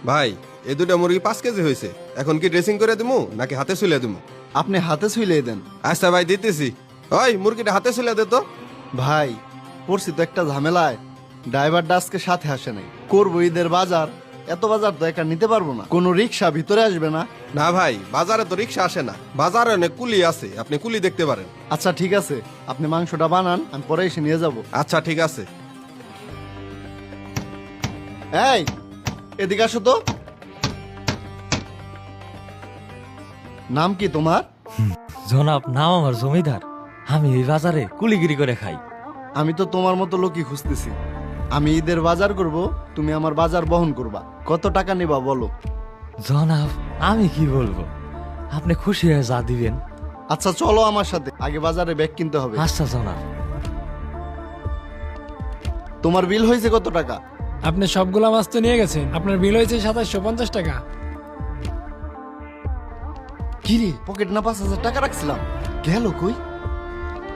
ভাই এই দুটা মুরগি 5 কেজি হয়েছে, এখন কি ড্রেসিং করে দিমু নাকি হাতে ছুলে দিমু? আপনি হাতে ছুইলে দেন। আচ্ছা ভাই দিতেছি। ওই মুরগিটা হাতে ছুলে দে তো। ভাই পড়ছি তো একটা ঝামেলায়, ড্রাইভারটা আজকে সাথে আসে নাই। করবো ঈদের বাজার, এত বাজার তো একা নিতে পারবো না। কোনো রিক্সা ভিতরে আসবে না? না ভাই, বাজারে তো রিক্সা আসে না, বাজারে অনেক কুলি আছে, আপনি কুলি দেখতে পারেন। আচ্ছা ঠিক আছে, আপনি মাংসটা বানান, আমি পরে এসে নিয়ে যাব। আচ্ছা ঠিক আছে। এই এদিকে আসো তো। নাম কি তোমার? জনাব, নাম আমার জমিদার। আমি এই বাজারে কুলিগিরি করে খাই। আমি তো তোমার মতো লোকই খুঁজতেছি। আমি ঈদের বাজার করব, তুমি আমার বাজার বহন করবা। কত টাকা নেবা বলো? জনাব, আমি কি বলবো, আপনি খুশি হয়ে যা দিবেন। আচ্ছা চলো আমার সাথে, আগে বাজারে ব্যাগ কিনতে হবে। আচ্ছা জনাব। তোমার বিল হয়েছে কত টাকা? আপনি সবগুলা মাছ তো নিয়ে গেছেন, আপনার বিল হয়েছে 2750 টাকা। কি রে, পকেট না 5000 টাকা রাখছিলাম, গেল কই?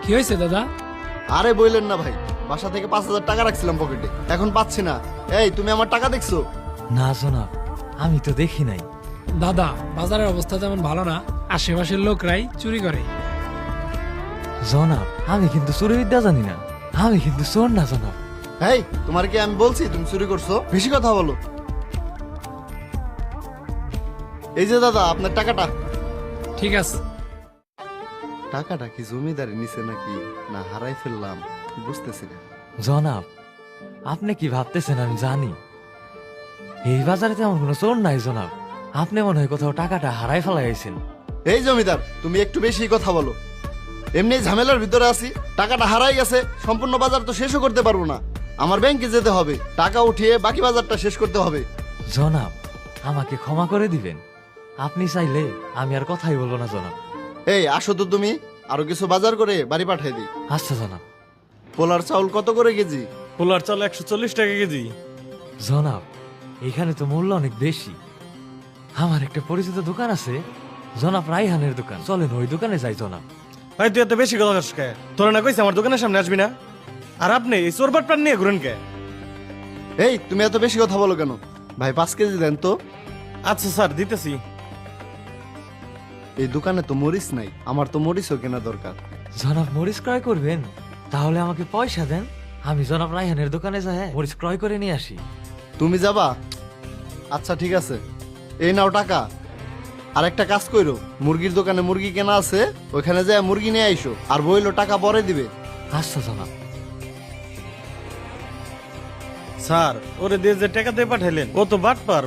কি হয়েছে দাদা? আরে বললেন না ভাই, বাসা থেকে 5000 টাকা রাখছিলাম পকেটে, এখন পাচ্ছি না। এই তুমি আমার টাকা দেখছো? না জনাব, আমি তো দেখি নাই। দাদা, বাজারের অবস্থা তেমন ভালো না, আশেপাশের লোকরাই চুরি করে। জনাব, আমি কিন্তু চুরিবিদ্যা জানি না, আমি কিন্তু চোর না জনাব। এই তোমার কি আমি বলছি তুমি চুরি করছো? বেশি কথা বলো। এই যে দাদা আপনার টাকাটা। ঠিক আছে। টাকাটা কি জমিদারি নিছে নাকি না হারাই ফেললাম বুঝতেছি না। জনাব, আপনি কি ভাবতেছেন আমি জানি। এই বাজারে তেমন কোনো চোর নাই জনাব, আপনি মনে হয় কোথাও টাকাটা হারাই ফেলাইছেন। এই জমিদার তুমি একটু বেশি কথা বলো। এমনি ঝামেলার ভিতরে আছি, টাকাটা হারাই গেছে, সম্পূর্ণ বাজার তো শেষও করতে পারবো না। আমার ব্যাংকে যেতে হবে, টাকা উঠিয়ে বাকি বাজারটা শেষ করতে হবে। জনাব, আমাকে ক্ষমা করে দিবেন, আপনি চাইলে আমি আর কথাই বলবো না জনাব। এই আসো তো তুমি, আরো কিছু বাজার করে বাড়ি পাঠিয়ে দিই। আচ্ছা জনাব। পোলার চাউল কত করে কেজি? পোলার চাল 140 টাকা কেজি। জনাব, এখানে তো মূল্য অনেক বেশি। আমার একটা পরিচিত দোকান আছে, জনাব রাইহানের দোকান, চলেন ওই দোকানে যাই জনাব। ভাই তুই এত বেশি কথা কে? তোর না কইছে আমার দোকানের সামনে আসবি না? আর আপনি এই চোরবাট প্রাণ নিয়ে ঘুরেন কে? এই তুমি এত বেশি কথা বলো কেন? ভাই 5 কেজি দেন তো। আচ্ছা স্যার দিতেছি। এই দোকানে তো মরিচ নাই, আমার তো মরিচও কেনা দরকার। জনাব মরিচ ক্রয় করবেন? তাহলে আমাকে পয়সা দেন, আমি জনাব রাইহানের দোকানে যাই মরিচ ক্রয় করে নিয়ে আসি। তুমি যাবা? আচ্ছা ঠিক আছে, এই নাও টাকা। আর একটা কাজ কইরো, মুরগির দোকানে মুরগি কেনা আছে, ওইখানে যায় মুরগি নিয়ে আইসো, আর বইলো টাকা পরে দিবে। আচ্ছা জনাব। স্যার ওরে দিয়ে যে টাকা দিয়ে পাঠাইলেন ও তো বাটপার,